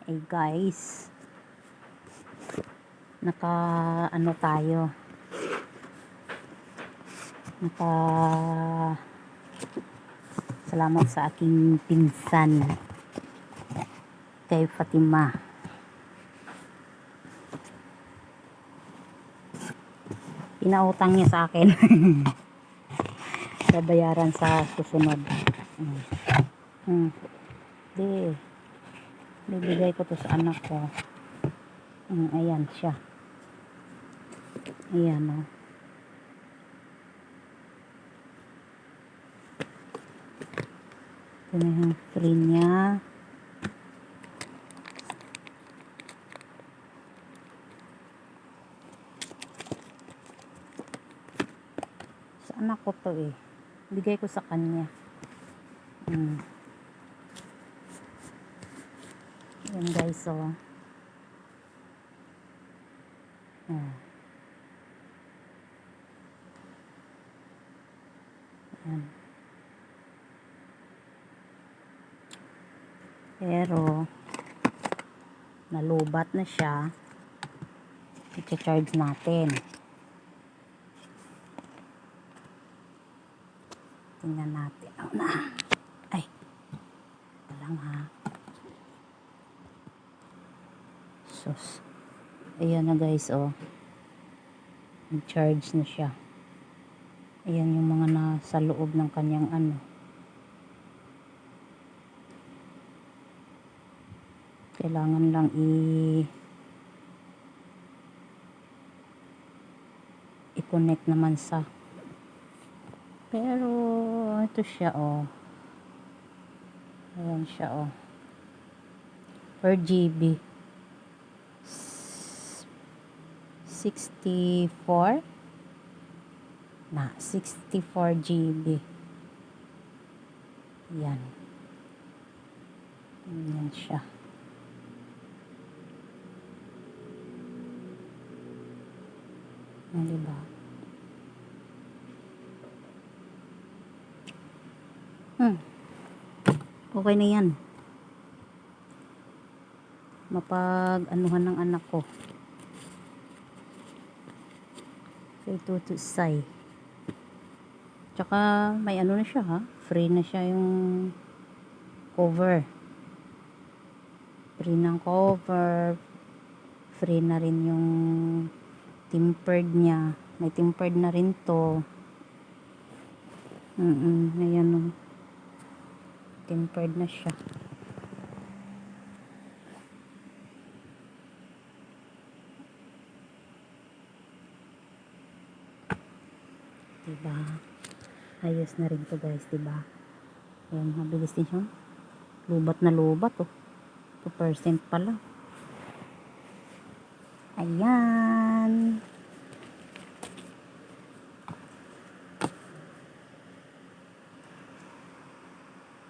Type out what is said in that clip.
Ay guys, naka ano tayo, naka salamat sa aking pinsan kay Fatima. Pinautang niya sa akin. Babayaran sa susunod. Di bibigay ko to sa anak ko. Ayan siya. Ayan o. Ito na yung free niya. Sa anak ko to eh. Bigay ko sa kanya. Ayan guys o. Ayan. Pero nalubat na siya. I-charge natin. Tingnan natin. Ay. Ito lang ha. Sus. Ayan na guys oh. I-charge na siya. Ayan yung mga nasa loob ng kanyang ano. Kailangan lang i-connect naman sa, pero ito siya oh. Ayan siya oh. Per GB 64 na 64 GB. Yan. Yan siya. Diba? Okay na yan. Mapag-anuhan ng anak ko. Kay tutusay. Tsaka may ano na siya ha. Free na siya yung cover. Free ng cover. Free na rin yung tempered niya. May tempered na rin to. Ayan o. Tempered na siya. Diba? Ayos na rin to guys, diba? Ayan, mabilis din siya. Lubat na lubat oh. 2% pa lang. Ayan.